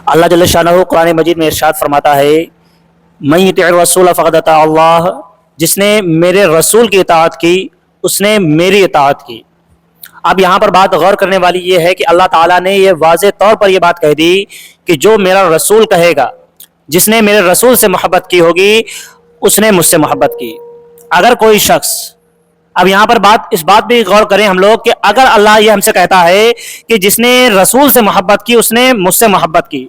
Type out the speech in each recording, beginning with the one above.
اللہ جل شانہ قرآن مجید میں ارشاد فرماتا ہے من یطع الرسول فقد اطاع اللہ، جس نے میرے رسول کی اطاعت کی اس نے میری اطاعت کی۔ اب یہاں پر بات غور کرنے والی یہ ہے کہ اللہ تعالیٰ نے یہ واضح طور پر یہ بات کہہ دی کہ جو میرا رسول کہے گا، جس نے میرے رسول سے محبت کی ہوگی اس نے مجھ سے محبت کی۔ اگر کوئی شخص، اب یہاں پر اس بات بھی غور کریں ہم لوگ کہ اگر اللہ یہ ہم سے کہتا ہے کہ جس نے رسول سے محبت کی اس نے مجھ سے محبت کی،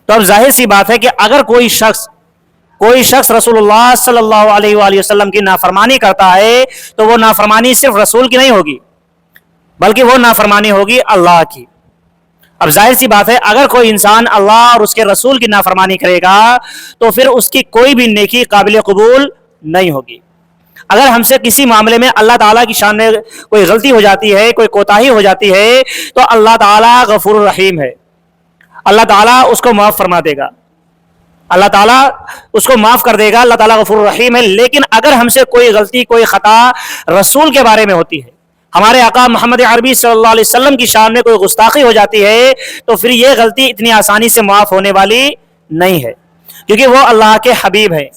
تو اب ظاہر سی بات ہے کہ اگر کوئی شخص رسول اللہ صلی اللہ علیہ وآلہ وسلم کی نافرمانی کرتا ہے تو وہ نافرمانی صرف رسول کی نہیں ہوگی بلکہ وہ نافرمانی ہوگی اللہ کی۔ اب ظاہر سی بات ہے اگر کوئی انسان اللہ اور اس کے رسول کی نافرمانی کرے گا تو پھر اس کی کوئی بھی نیکی قابل قبول نہیں ہوگی۔ اگر ہم سے کسی معاملے میں اللہ تعالیٰ کی شان میں کوئی غلطی ہو جاتی ہے، کوئی کوتاہی ہو جاتی ہے، تو اللہ تعالیٰ غفور الرحیم ہے، اللہ تعالیٰ اس کو معاف فرما دے گا، اللہ تعالیٰ اس کو معاف کر دے گا، اللہ تعالیٰ غفور الرحیم ہے۔ لیکن اگر ہم سے کوئی غلطی، کوئی خطا رسول کے بارے میں ہوتی ہے، ہمارے آقا محمد عربی صلی اللہ علیہ وسلم کی شان میں کوئی گستاخی ہو جاتی ہے، تو پھر یہ غلطی اتنی آسانی سے معاف ہونے والی نہیں ہے، کیونکہ وہ اللہ کے حبیب ہیں۔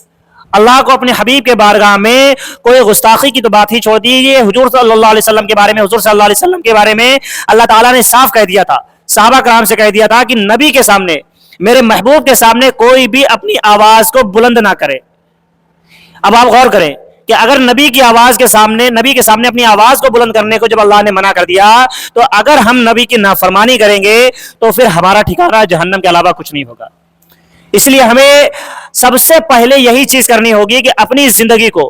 اللہ کو اپنے حبیب کے بارگاہ میں کوئی گستاخی کی تو بات ہی چھوڑ دیجیے، حضور صلی اللہ علیہ وسلم کے بارے میں، حضور صلی اللہ علیہ وسلم کے بارے میں اللہ تعالیٰ نے صاف کہہ دیا تھا، صحابہ کرام سے کہہ دیا تھا کہ نبی کے سامنے، میرے محبوب کے سامنے کوئی بھی اپنی آواز کو بلند نہ کرے۔ اب آپ غور کریں کہ اگر نبی کے سامنے اپنی آواز کو بلند کرنے کو جب اللہ نے منع کر دیا، تو اگر ہم نبی کی نافرمانی کریں گے تو پھر ہمارا ٹھکانہ جہنم کے علاوہ کچھ نہیں ہوگا۔ اس لیے ہمیں سب سے پہلے یہی چیز کرنی ہوگی کہ اپنی زندگی کو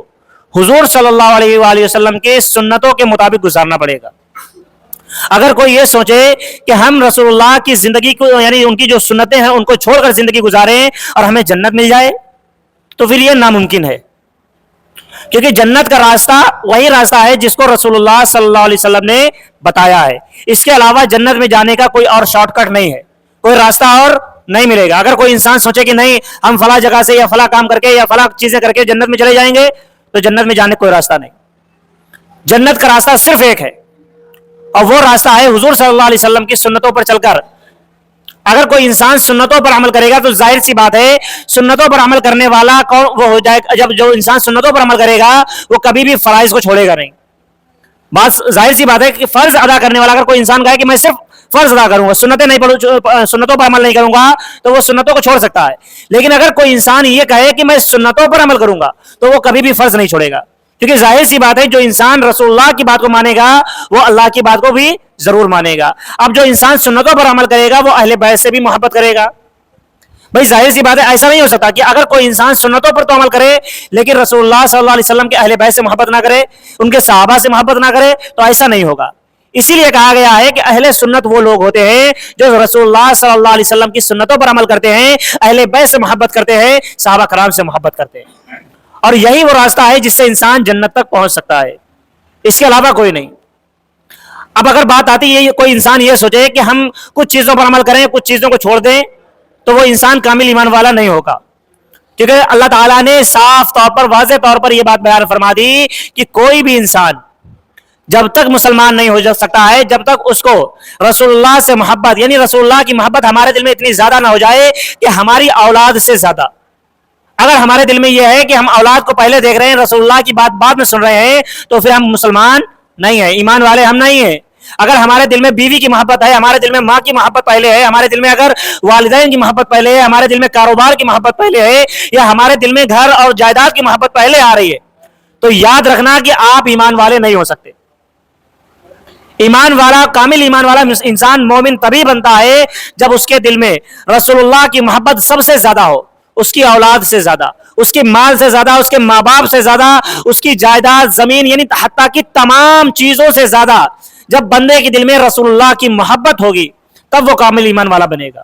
حضور صلی اللہ علیہ وآلہ وسلم کے سنتوں کے مطابق گزارنا پڑے گا۔ اگر کوئی یہ سوچے کہ ہم رسول اللہ کی زندگی کو، یعنی ان کی جو سنتیں ہیں ان کو چھوڑ کر زندگی گزاریں اور ہمیں جنت مل جائے، تو پھر یہ ناممکن ہے، کیونکہ جنت کا راستہ وہی راستہ ہے جس کو رسول اللہ صلی اللہ علیہ وسلم نے بتایا ہے۔ اس کے علاوہ جنت میں جانے کا کوئی اور شارٹ کٹ نہیں ہے، کوئی راستہ اور نہیں ملے گا۔ اگر کوئی انسان سوچے کہ نہیں ہم فلاں جگہ سے یا فلاں کام کر کے یا فلاں چیزیں کر کے جنت میں چلے جائیں گے، تو جنت میں جانے کا کوئی راستہ نہیں۔ جنت کا راستہ صرف ایک ہے، اور وہ راستہ ہے حضور صلی اللہ علیہ وسلم کی سنتوں پر چل کر۔ اگر کوئی انسان سنتوں پر عمل کرے گا تو ظاہر سی بات ہے سنتوں پر عمل کرنے والا کون وہ ہو جائے گا۔ جب جو انسان سنتوں پر عمل کرے گا وہ کبھی بھی فرائض کو چھوڑے گا نہیں۔ بات ظاہر سی بات ہے کہ فرض ادا کرنے والا اگر کوئی انسان کہے کہ میں صرف فرض ادا کروں گا، سنتیں نہیں پڑھوں، سنتوں پر عمل نہیں کروں گا، تو وہ سنتوں کو چھوڑ سکتا ہے۔ لیکن اگر کوئی انسان یہ کہے کہ میں سنتوں پر عمل کروں گا تو وہ کبھی بھی فرض نہیں چھوڑے گا، کیونکہ ظاہر سی بات ہے جو انسان رسول اللہ کی بات کو مانے گا وہ اللہ کی بات کو بھی ضرور مانے گا۔ اب جو انسان سنتوں پر عمل کرے گا وہ اہل بیت سے بھی محبت کرے گا۔ بھائی ظاہر سی بات ہے ایسا نہیں ہو سکتا کہ اگر کوئی انسان سنتوں پر تو عمل کرے لیکن رسول اللہ صلی اللہ علیہ وسلم کے اہل بیت سے محبت نہ کرے، ان کے صحابہ سے محبت نہ کرے، تو ایسا نہیں ہوگا۔ اسی لیے کہا گیا ہے کہ اہل سنت وہ لوگ ہوتے ہیں جو رسول اللہ صلی اللہ علیہ وسلم کی سنتوں پر عمل کرتے ہیں، اہل بیت سے محبت کرتے ہیں، صحابہ کرام سے محبت کرتے ہیں، اور یہی وہ راستہ ہے جس سے انسان جنت تک پہنچ سکتا ہے، اس کے علاوہ کوئی نہیں۔ اب اگر بات آتی ہے کوئی انسان یہ سوچے کہ ہم کچھ چیزوں پر عمل کریں، کچھ چیزوں کو چھوڑ دیں، تو وہ انسان کامل ایمان والا نہیں ہوگا، کیونکہ اللہ تعالیٰ نے صاف طور پر، واضح طور پر یہ بات بیان فرما دی کہ کوئی بھی انسان جب تک مسلمان نہیں ہو سکتا ہے جب تک اس کو رسول اللہ سے محبت، یعنی رسول اللہ کی محبت ہمارے دل میں اتنی زیادہ نہ ہو جائے کہ ہماری اولاد سے زیادہ، اگر ہمارے دل میں یہ ہے کہ ہم اولاد کو پہلے دیکھ رہے ہیں، رسول اللہ کی بات بعد میں سن رہے ہیں، تو پھر ہم مسلمان نہیں ہیں، ایمان والے ہم نہیں ہیں۔ اگر ہمارے دل میں بیوی کی محبت ہے، ہمارے دل میں ماں کی محبت پہلے ہے، ہمارے دل میں اگر والدین کی محبت پہلے ہے، ہمارے دل میں کاروبار کی محبت پہلے ہے، یا ہمارے دل میں گھر اور جائیداد کی محبت پہلے آ رہی ہے، تو یاد رکھنا کہ آپ ایمان والے نہیں ہو سکتے۔ ایمان والا، کامل ایمان والا انسان مومن تبھی بنتا ہے جب اس کے دل میں رسول اللہ کی محبت سب سے زیادہ ہو، اس کی اولاد سے زیادہ، اس کے مال سے زیادہ، اس کے ماں باپ سے زیادہ، اس کی جائیداد، زمین، یعنی حتیٰ کی تمام چیزوں سے زیادہ جب بندے کے دل میں رسول اللہ کی محبت ہوگی تب وہ کامل ایمان والا بنے گا۔